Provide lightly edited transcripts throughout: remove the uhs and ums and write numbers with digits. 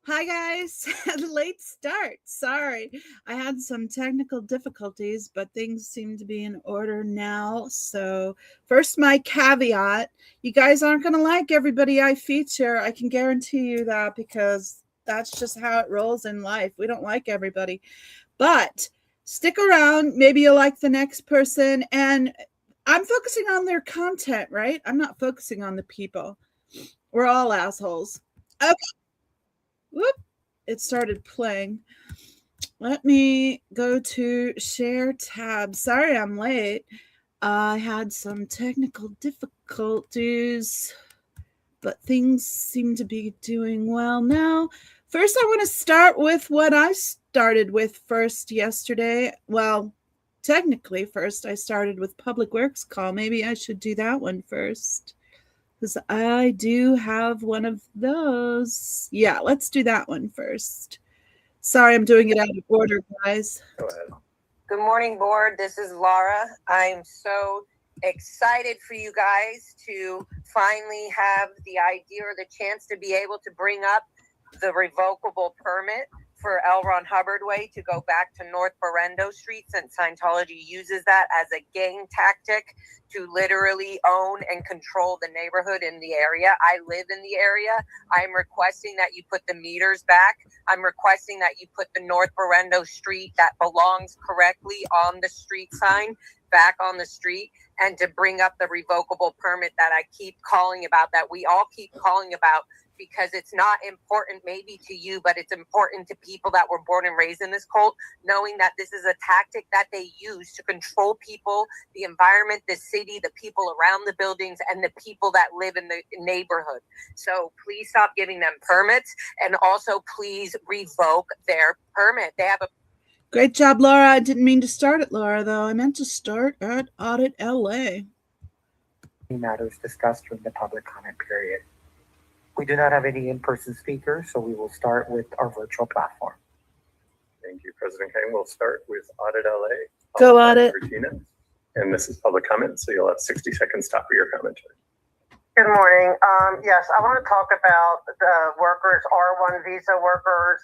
Hi guys, late start. Sorry, I had some technical difficulties, but things seem to be in order now. So, first, my caveat, you guys aren't going to like everybody I feature. I can guarantee you that because that's just how it rolls in life. We don't like everybody, but stick around. Maybe you'll like the next person. And I'm focusing on their content, right? I'm not focusing on the people. We're all assholes. Okay. Whoop. It started playing. Let me go to share tab. Sorry I'm late. I had some technical difficulties, but things seem to be doing well now. First, I want to start with what I started with first yesterday. Well, technically, first, I started with Public Works Call. Maybe I should do that one first because I do have one of those. Yeah, let's do that one first. Sorry, I'm doing it out of order, guys. Go ahead. Good morning, board. This is Laura. I'm so excited for you guys to finally have the idea or the chance to be able to bring up the revocable permit for L. Ron Hubbard Way to go back to North Berendo Street, since Scientology uses that as a gang tactic to literally own and control the neighborhood in the area. I live in the area. I'm requesting that you put the meters back. I'm requesting that you put the North Berendo Street that belongs correctly on the street sign back on the street, and to bring up the revocable permit that I keep calling about, that we all keep calling about, because it's not important maybe to you, but it's important to people that were born and raised in this cult, knowing that this is a tactic that they use to control people, the environment, the city, the people around the buildings, and the people that live in the neighborhood. So please stop giving them permits, and also please revoke their permit. They have a Great job, Laura. I didn't mean to start at Laura, though. I meant to start at Audit LA. Matters discussed during the public comment period. We do not have any in-person speakers, so we will start with our virtual platform. Thank you, President Kang. We'll start with Audit LA. Go Audit. Regina. And this is public comment, so you'll have 60 seconds to offer your commentary. Good morning. Yes, I want to talk about the workers, R1 visa workers,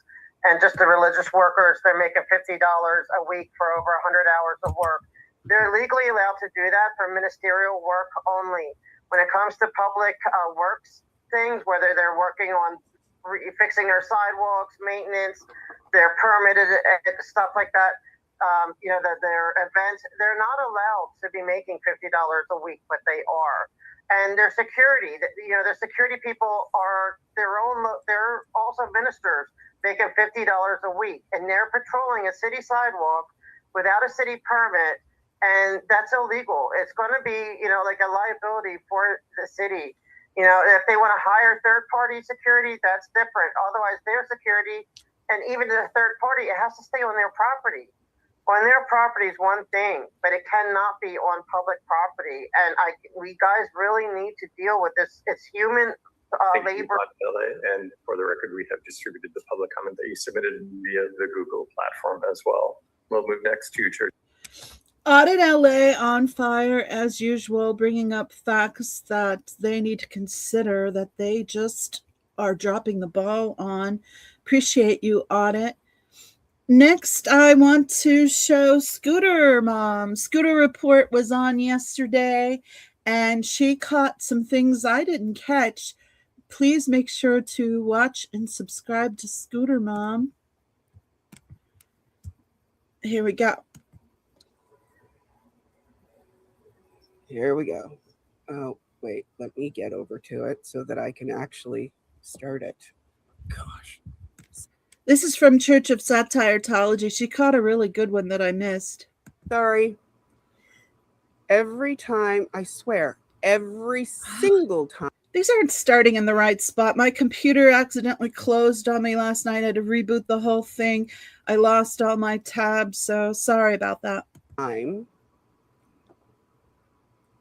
and just the religious workers. They're making $50 a week for over 100 hours of work. They're legally allowed to do that for ministerial work only. When it comes to public works things, whether they're working on fixing their sidewalks, maintenance, they're permitted, stuff like that, their events, they're not allowed to be making $50 a week, but they are. And their security, their security people are they're also ministers making $50 a week, and they're patrolling a city sidewalk without a city permit, and that's illegal. It's going to be, like a liability for the city. If they want to hire third-party security, that's different. Otherwise, their security, and even the third party, it has to stay on their property. On their property is one thing, but it cannot be on public property. And we guys really need to deal with this. It's human labor. And for the record, we have distributed the public comment that you submitted via the Google platform as well. We'll move next to Church. Audit LA on fire as usual, bringing up facts that they need to consider that they just are dropping the ball on. Appreciate you, Audit. Next, I want to show Scooter Mom. Scooter Report was on yesterday, and she caught some things I didn't catch. Please make sure to watch and subscribe to Scooter Mom. Here we go. Here we go. Oh, wait, let me get over to it so that I can actually start it. Gosh. This is from Church of Scientology. She caught a really good one that I missed. Sorry. Every time, I swear, every single time. These aren't starting in the right spot. My computer accidentally closed on me last night. I had to reboot the whole thing. I lost all my tabs, so sorry about that.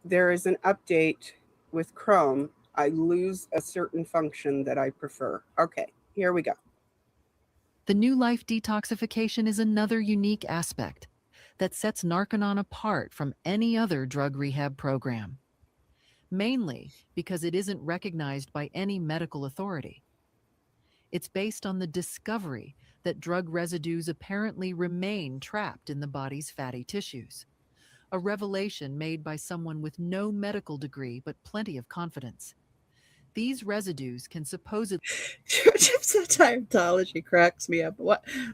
There is an update with Chrome. I lose a certain function that I prefer. Okay, here we go. The New Life detoxification is another unique aspect that sets Narconon apart from any other drug rehab program, mainly because it isn't recognized by any medical authority. It's based on the discovery that drug residues apparently remain trapped in the body's fatty tissues. A revelation made by someone with no medical degree but plenty of confidence. These residues can supposedly Scientology cracks me up.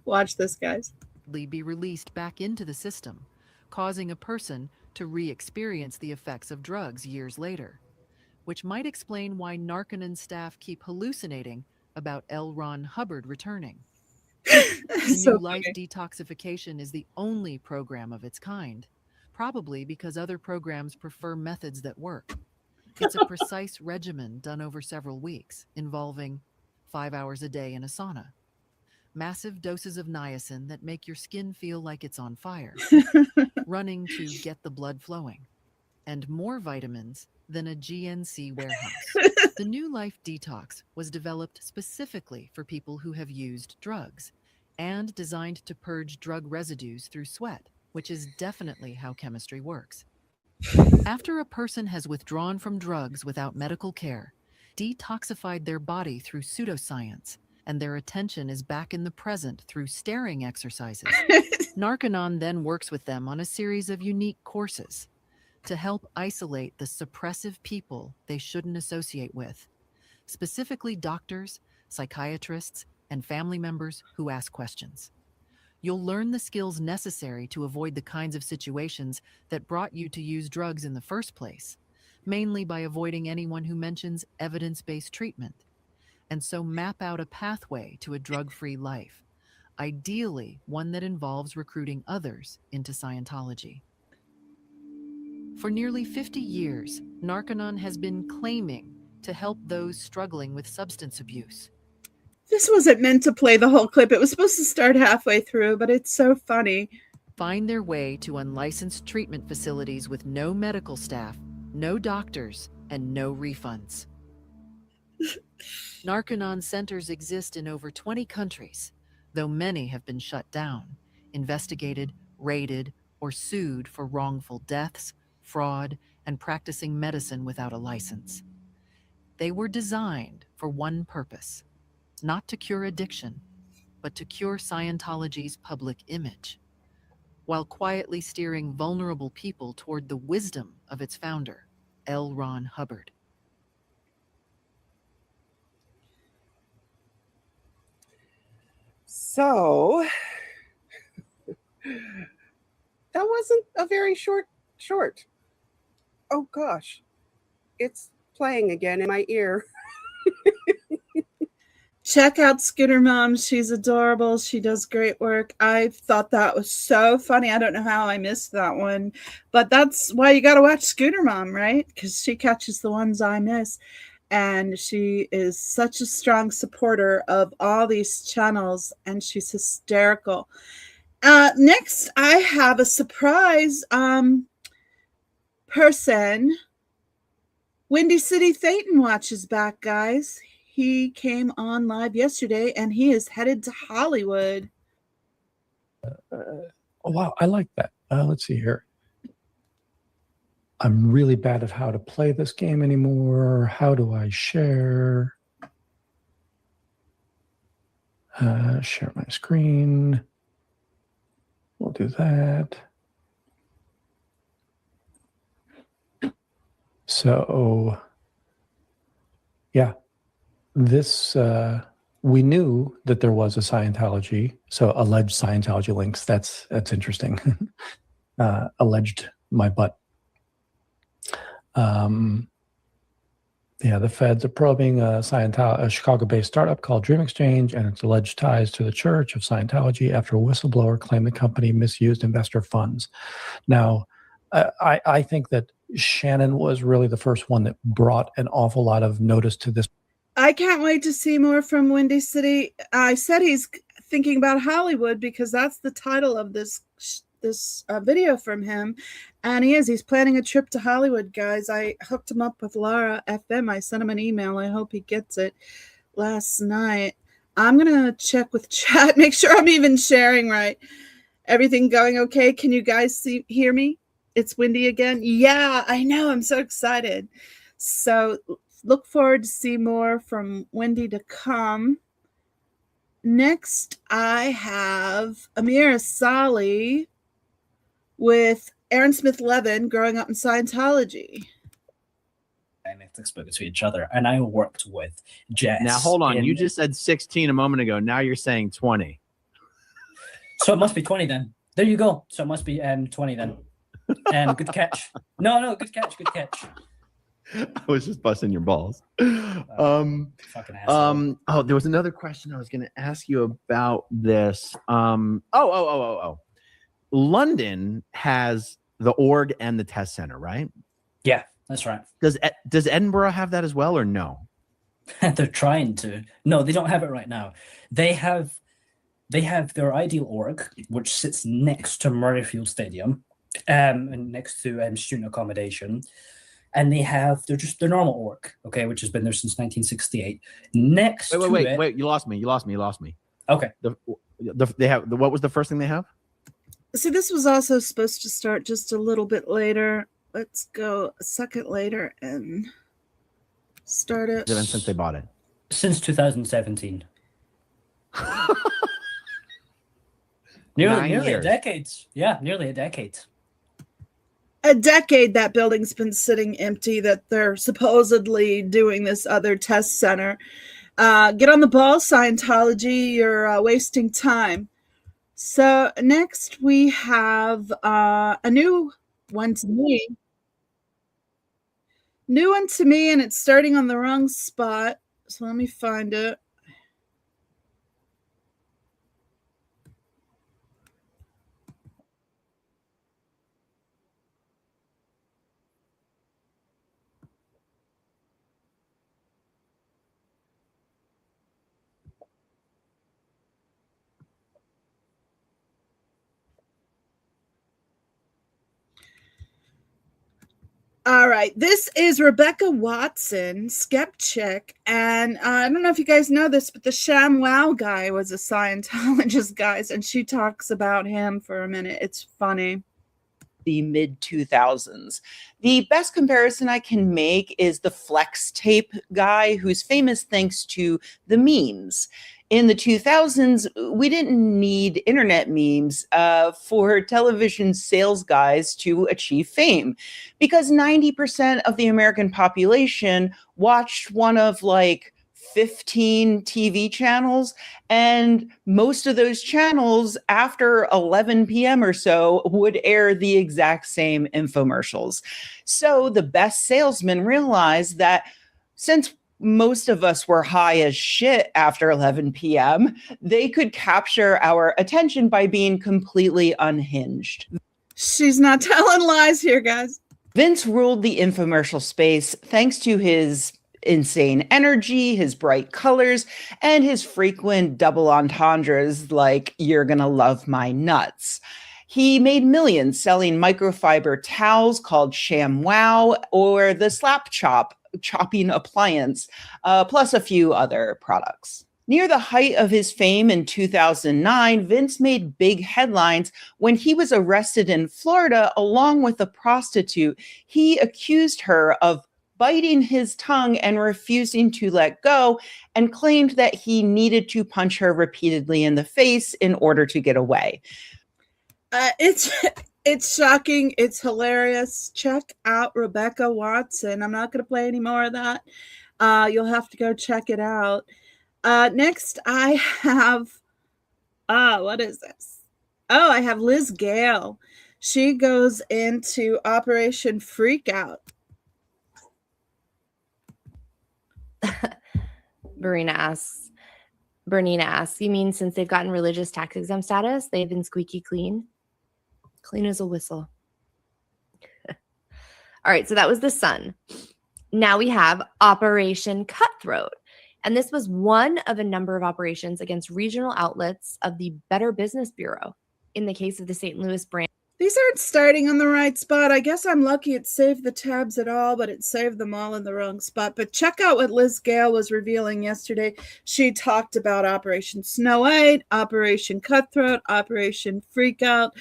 Watch this, guys. be released back into the system, causing a person to re-experience the effects of drugs years later, which might explain why Narconon staff keep hallucinating about L. Ron Hubbard returning. The So New Life funny. Detoxification is the only program of its kind, probably because other programs prefer methods that work. It's a precise regimen done over several weeks, involving 5 hours a day in a sauna, massive doses of niacin that make your skin feel like it's on fire, running to get the blood flowing, and more vitamins than a GNC warehouse. The New Life Detox was developed specifically for people who have used drugs and designed to purge drug residues through sweat, which is definitely how chemistry works. After a person has withdrawn from drugs without medical care, detoxified their body through pseudoscience, and their attention is back in the present through staring exercises, Narconon then works with them on a series of unique courses to help isolate the suppressive people they shouldn't associate with, specifically doctors, psychiatrists, and family members who ask questions. You'll learn the skills necessary to avoid the kinds of situations that brought you to use drugs in the first place, mainly by avoiding anyone who mentions evidence-based treatment, and so map out a pathway to a drug-free life, ideally one that involves recruiting others into Scientology. For nearly 50 years, Narconon has been claiming to help those struggling with substance abuse. This wasn't meant to play the whole clip. It was supposed to start halfway through, but it's so funny. Find their way to unlicensed treatment facilities with no medical staff, no doctors, and no refunds. Narconon centers exist in over 20 countries, though many have been shut down, investigated, raided, or sued for wrongful deaths, fraud, and practicing medicine without a license. They were designed for one purpose: not to cure addiction, but to cure Scientology's public image, while quietly steering vulnerable people toward the wisdom of its founder, L. Ron Hubbard. So that wasn't a very short. Oh gosh, it's playing again in my ear. Check out Scooter Mom. She's adorable. She does great work. I thought that was so funny. I don't know how I missed that one, but that's why you got to watch Scooter Mom, right? Because she catches the ones I miss. And she is such a strong supporter of all these channels, and she's hysterical. Next, I have a surprise person. Windy City Thetan Watch is back, guys. He came on live yesterday, and he is headed to Hollywood. Oh, wow, I like that. Let's see here. I'm really bad at how to play this game anymore. How do I share? Share my screen. We'll do that. So, yeah, this, we knew that there was a Scientology, so alleged Scientology links. That's interesting. Alleged my butt. Yeah, the feds are probing a Chicago-based startup called Dream Exchange and its alleged ties to the Church of Scientology after a whistleblower claimed the company misused investor funds. Now, I think that Shannon was really the first one that brought an awful lot of notice to this. I can't wait to see more from Windy City. I said he's thinking about Hollywood because that's the title of this video from him, and he's planning a trip to Hollywood, guys. I hooked him up with Laura FM. I sent him an email. I hope he gets it last night. I'm gonna check with chat, make sure I'm even sharing right. Everything going okay? Can you guys hear me? It's windy again. Yeah, I know. I'm so excited. So look forward to see more from Wendy to come. Next, I have Amira Sali with Aaron Smith Levin, growing up in Scientology. Spoke to each other, and I worked with Jess. Now hold on, you just said 16 a moment ago. Now you're saying 20. So it must be 20 then. There you go. So it must be 20 then. Good catch. No, good catch. Good catch. I was just busting your balls. Fucking asshole. Oh, there was another question I was going to ask you about this. London has the org and the test center, right? Yeah, that's right. Does Edinburgh have that as well, or no? They're trying to. No, they don't have it right now. They have their ideal org, which sits next to Murrayfield Stadium, and next to student accommodation. And they have their normal org, okay, which has been there since 1968. Wait, you lost me. Okay. They have what was the first thing they have? So this was also supposed to start just a little bit later. Let's go a second later and start it. Since they bought it. Since 2017. Nearly a decade. Yeah, nearly a decade. A decade that building's been sitting empty, that they're supposedly doing this other test center. Get on the ball, Scientology. You're wasting time. So next we have a new one to me. New one to me, and it's starting on the wrong spot. So let me find it. All right, this is Rebecca Watson, skeptic, and I don't know if you guys know this, but the ShamWow guy was a Scientologist, guys, and she talks about him for a minute. It's funny. The mid-2000s. The best comparison I can make is the flex tape guy, who's famous thanks to the memes. In the 2000s, we didn't need internet memes for television sales guys to achieve fame, because 90% of the American population watched one of like 15 TV channels, and most of those channels after 11 p.m. or so would air the exact same infomercials. So the best salesmen realized that since most of us were high as shit after 11 p.m., they could capture our attention by being completely unhinged. She's not telling lies here, guys. Vince ruled the infomercial space thanks to his insane energy, his bright colors, and his frequent double entendres like, "You're gonna love my nuts." He made millions selling microfiber towels called ShamWow, or the Slap Chop chopping appliance, plus a few other products. Near the height of his fame in 2009, Vince made big headlines when he was arrested in Florida along with a prostitute. He accused her of biting his tongue and refusing to let go, and claimed that he needed to punch her repeatedly in the face in order to get away. It's shocking. It's hilarious. Check out Rebecca Watson. I'm not going to play any more of that. You'll have to go check it out. Next, I have, what is this? Oh, I have Liz Gale. She goes into Operation Freakout. Bernina asks, you mean since they've gotten religious tax exempt status, they've been squeaky clean? Clean as a whistle. All right, so that was the Sun. Now we have Operation Cutthroat. And this was one of a number of operations against regional outlets of the Better Business Bureau in the case of the St. Louis branch. These aren't starting on the right spot. I guess I'm lucky it saved the tabs at all, but it saved them all in the wrong spot. But check out what Liz Gale was revealing yesterday. She talked about Operation Snow White, Operation Cutthroat, Operation Freakout.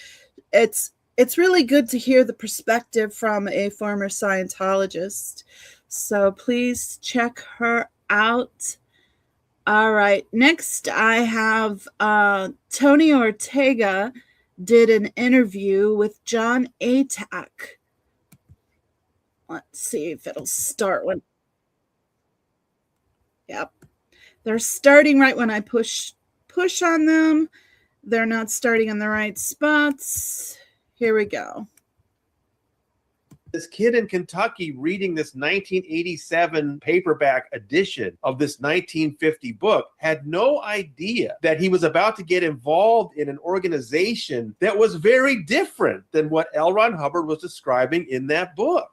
It's really good to hear the perspective from a former Scientologist. So please check her out. All right. Next, I have Tony Ortega did an interview with John Atack. Let's see if it'll start when. Yep. They're starting right when I push on them. They're not starting in the right spots. Here we go. This kid in Kentucky reading this 1987 paperback edition of this 1950 book had no idea that he was about to get involved in an organization that was very different than what L. Ron Hubbard was describing in that book.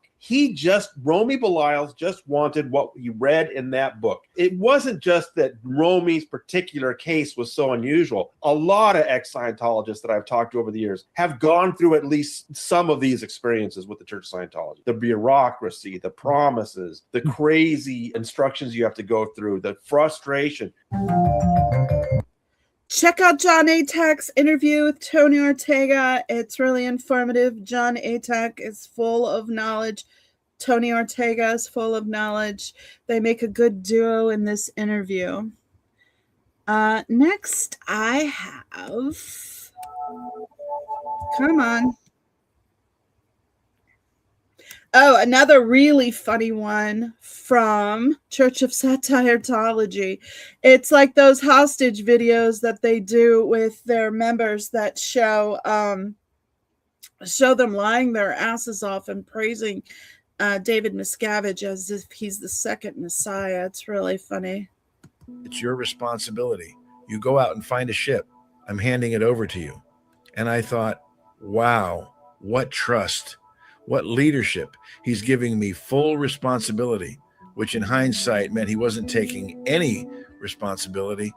Romy Belial just wanted what he read in that book. It wasn't just that Romy's particular case was so unusual. A lot of ex-Scientologists that I've talked to over the years have gone through at least some of these experiences with the Church of Scientology. The bureaucracy, the promises, the crazy instructions you have to go through, the frustration. Check out John Atack's interview with Tony Ortega. It's really informative. John Atack is full of knowledge. Tony Ortega is full of knowledge. They make a good duo in this interview. Next, I have... Come on. Oh, another really funny one from Church of Scientology. It's like those hostage videos that they do with their members that show them lying their asses off and praising David Miscavige as if he's the second Messiah. It's really funny. It's your responsibility. You go out and find a ship. I'm handing it over to you. And I thought, wow, what trust. What leadership. He's giving me full responsibility, which in hindsight meant he wasn't taking any responsibility.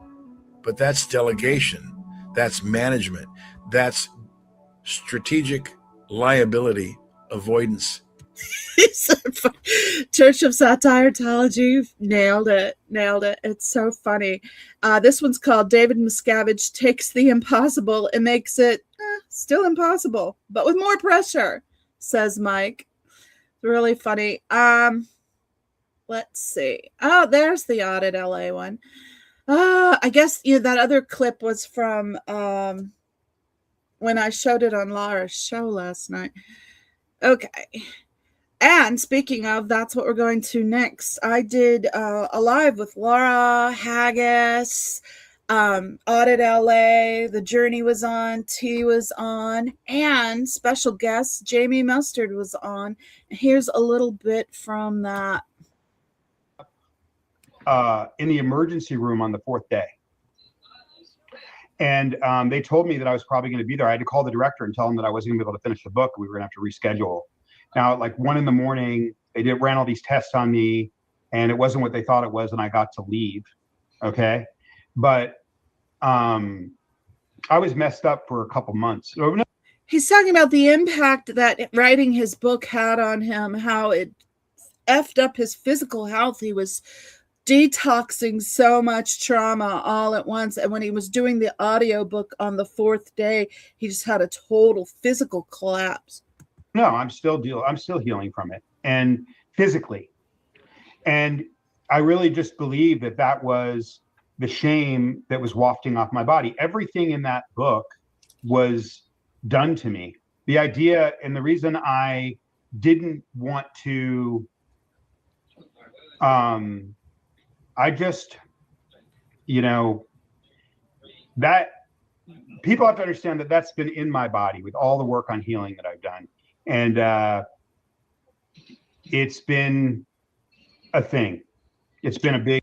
But that's delegation. That's management. That's strategic liability avoidance. Church of Scientology nailed it. It's so funny. This one's called David Miscavige Takes the Impossible and Makes It still impossible, but with more pressure, says Mike. Really funny. Let's see. Oh, there's the Audit LA one. I guess that other clip was from when I showed it on Laura's show last night. Okay. And speaking of, that's what we're going to next. I did a live with Laura Haggis, Audit LA, The Journey was on, T was on, and special guest Jamie Mustard was on. Here's a little bit from that. In the emergency room on the fourth day. And they told me that I was probably going to be there. I had to call the director and tell him that I wasn't going to be able to finish the book. We were going to have to reschedule. Now, at like 1 a.m, they ran all these tests on me, and it wasn't what they thought it was, and I got to leave. Okay. But I was messed up for a couple months. He's talking about the impact that writing his book had on him, how it effed up his physical health. He was detoxing so much trauma all at once. And when he was doing the audiobook on the fourth day, he just had a total physical collapse. No, I'm still healing from it, and physically. And I really just believe that that was the shame that was wafting off my body. Everything in that book was done to me. The idea and the reason I didn't want to, I just, that people have to understand that that's been in my body with all the work on healing that I've done. And it's been a thing. It's been a big.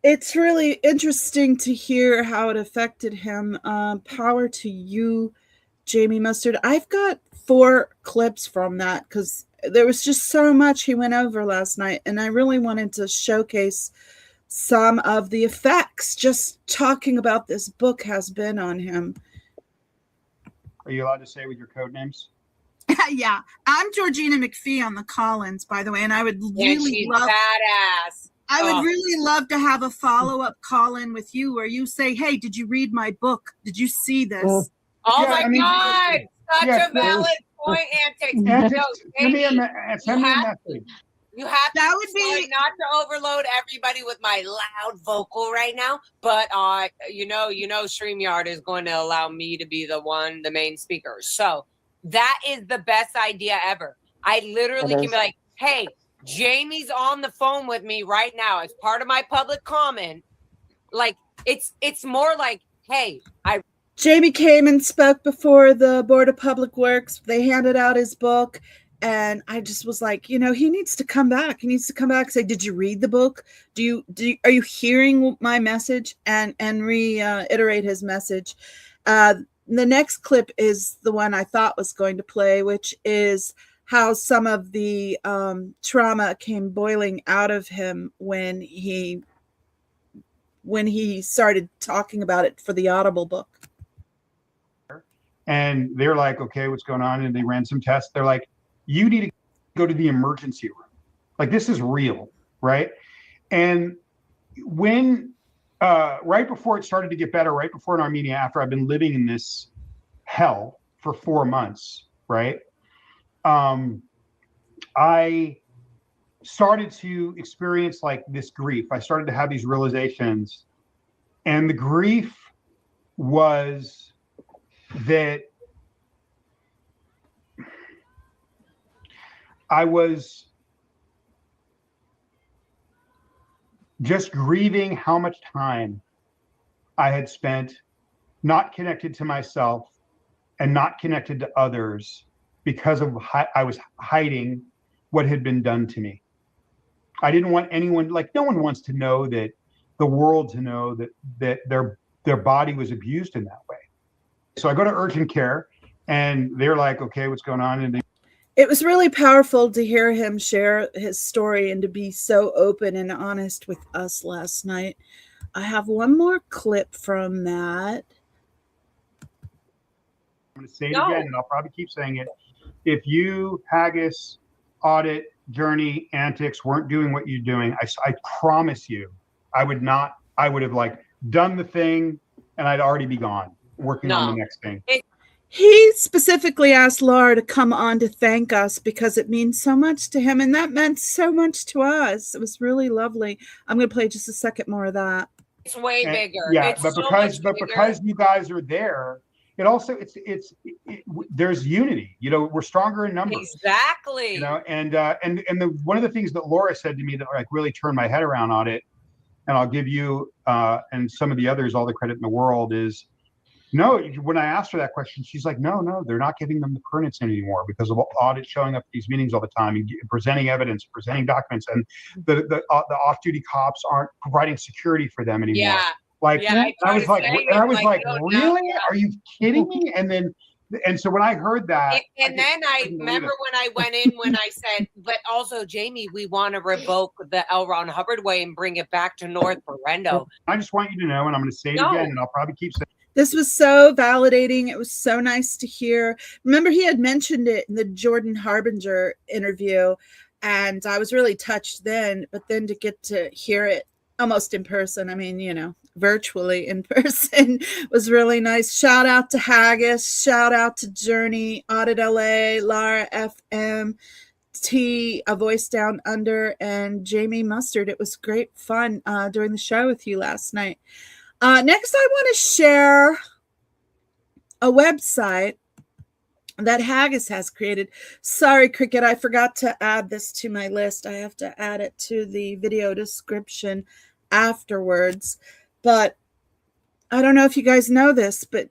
It's really interesting to hear how it affected him. Power to you, Jamie Mustard. I've got 4 clips from that because there was just so much he went over last night. And I really wanted to showcase some of the effects just talking about this book has been on him. Are you allowed to say with your code names? Yeah, I'm Georgina McPhee on the Collins, by the way, and I would really she's love badass. I would really love to have a follow-up call-in with you where you say, "Hey, did you read my book? Did you see this?" Oh my God! Such a valid point, Antics. Send me a message. You have That to would decide be- not to overload everybody with my loud vocal right now. But you know, StreamYard is going to allow me to be the main speaker. So that is the best idea ever. I literally can be like, hey, Jamie's on the phone with me right now. It's part of my public comment. Like it's more like, hey, Jamie came and spoke before the Board of Public Works. They handed out his book, and I just was like, you know, he needs to come back. He needs to come back and say, did you read the book? Are you hearing my message? And reiterate his message. The next clip is the one I thought was going to play, which is how some of the trauma came boiling out of him when he started talking about it for the Audible book. And they're like, okay, what's going on? And they ran some tests. They're like, you need to go to the emergency room. Like, this is real, right? And when, right before it started to get better, right before in Armenia, after I've been living in this hell for 4 months, right? I started to experience like this grief. I started to have these realizations. And the grief was that I was just grieving how much time I had spent not connected to myself and not connected to others because of I was hiding what had been done to me. I didn't want anyone, like no one wants to know that, the world to know that their body was abused in that way. So I go to urgent care and they're like, okay, what's going on? And it was really powerful to hear him share his story and to be so open and honest with us last night. I have one more clip from that. I'm going to say it again, and I'll probably keep saying it. If you, Haggis, Audit, Journey, Antics weren't doing what you're doing, I promise you, I would have like done the thing and I'd already be gone working on the next thing. He specifically asked Laura to come on to thank us because it means so much to him, and that meant so much to us. It was really lovely. I'm going to play just a second more of that. It's way bigger. Yeah, it's but so because you guys are there, it also there's unity. You know, we're stronger in numbers. Exactly. You know, and one of the things that Laura said to me that like really turned my head around on it, and I'll give you and some of the others all the credit in the world is. No, when I asked her that question, she's like, no, they're not giving them the permits anymore because of Audit showing up at these meetings all the time and presenting evidence, presenting documents, and the off-duty cops aren't providing security for them anymore. Yeah. Like, yeah, I was like, no, really? Are you kidding me? And so when I heard that, and then I remember when I went in when I said, but also Jamie, we want to revoke the L. Ron Hubbard way and bring it back to North Berendo. I just want you to know, and I'm going to say it again, and I'll probably keep saying. This was so validating. It was so nice to hear. Remember, he had mentioned it in the Jordan Harbinger interview, and I was really touched then. But then to get to hear it almost in person, I mean, you know, virtually in person, was really nice. Shout out to Haggis. Shout out to Journey, Audit LA, Lara FM, T, A Voice Down Under, and Jamie Mustard. It was great fun doing the show with you last night. Next, I want to share a website that Haggis has created. Sorry, Cricket, I forgot to add this to my list. I have to add it to the video description afterwards. But I don't know if you guys know this, but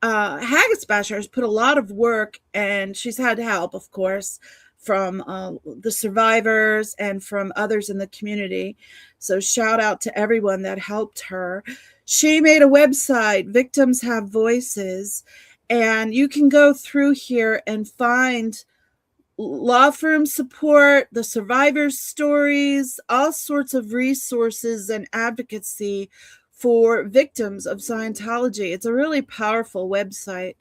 Haggis Basher has put a lot of work, and she's had help, of course, from the survivors and from others in the community. So shout out to everyone that helped her. She made a website, Victims Have Voices, and you can go through here and find law firm support, the survivors' stories, all sorts of resources and advocacy for victims of Scientology. It's a really powerful website.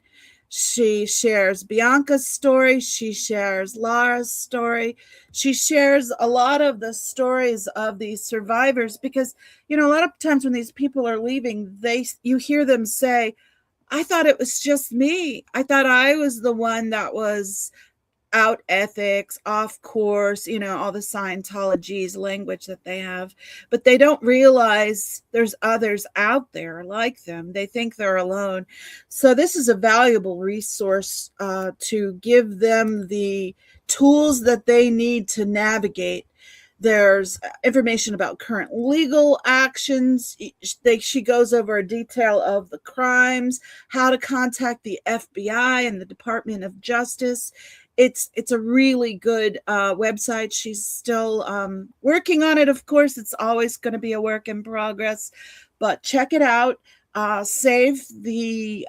She shares Bianca's story. She shares Lara's story. She shares a lot of the stories of these survivors because, you know, a lot of times when these people are leaving, you hear them say, I thought it was just me. I thought I was the one that was out ethics, off course, you know, all the Scientology's language that they have, but they don't realize there's others out there like them. They think they're alone. So this is a valuable resource to give them the tools that they need to navigate. There's information about current legal actions. She goes over a detail of the crimes, how to contact the FBI and the Department of Justice. It's a really good website. She's still working on it. Of course, it's always going to be a work in progress, but check it out. Save the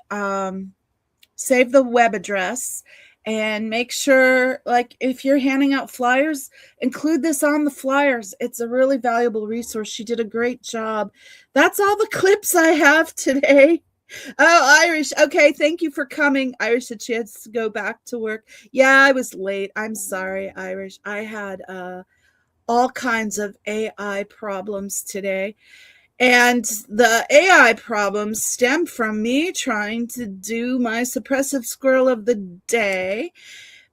web address, and make sure, like, if you're handing out flyers, include this on the flyers. It's a really valuable resource. She did a great job. That's all the clips I have today. Oh, Irish. Okay, thank you for coming. Irish said she has to go back to work. Yeah, I was late. I'm sorry, Irish. I had all kinds of AI problems today. And the AI problems stem from me trying to do my suppressive squirrel of the day,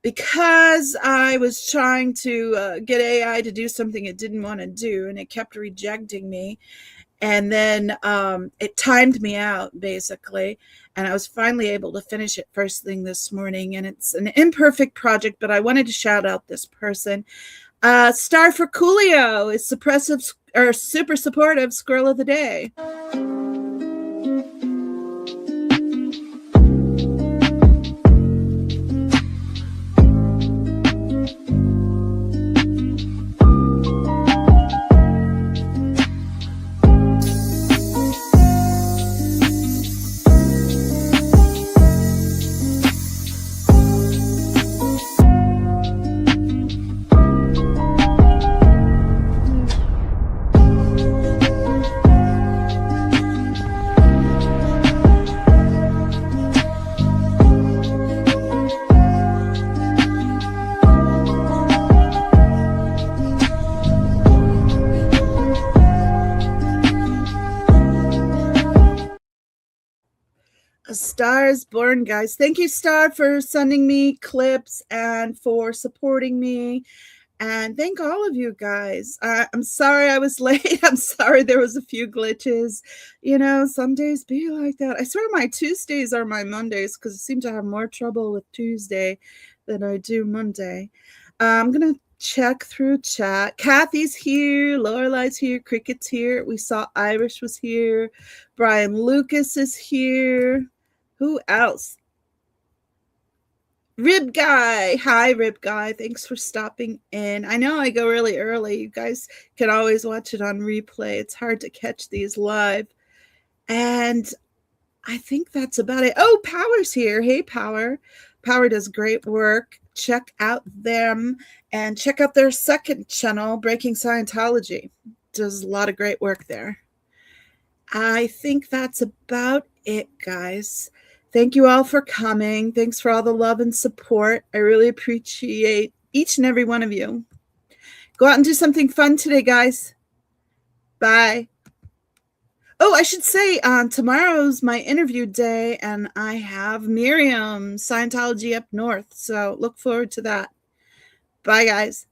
because I was trying to get AI to do something it didn't want to do, and it kept rejecting me. And then it timed me out, basically, and I was finally able to finish it first thing this morning. And it's an imperfect project, but I wanted to shout out this person. Star for Coolio is suppressive or super supportive squirrel of the day. A Star is Born, guys. Thank you, Star, for sending me clips and for supporting me. And thank all of you guys. I'm sorry I was late. I'm sorry there was a few glitches. You know, some days be like that. I swear my Tuesdays are my Mondays, because I seem to have more trouble with Tuesday than I do Monday. I'm going to check through chat. Kathy's here. Lorelai's here. Cricket's here. We saw Irish was here. Brian Lucas is here. Who else? Rib Guy. Hi, Rib Guy. Thanks for stopping in. I know I go really early. You guys can always watch it on replay. It's hard to catch these live. And I think that's about it. Oh, Power's here. Hey, Power. Power does great work. Check out them and check out their second channel, Breaking Scientology. Does a lot of great work there. I think that's about it, guys. Thank you all for coming. Thanks for all the love and support. I really appreciate each and every one of you. Go out and do something fun today, guys. Bye. Oh, I should say, tomorrow's my interview day, and I have Miriam, Scientology Up North. So look forward to that. Bye, guys.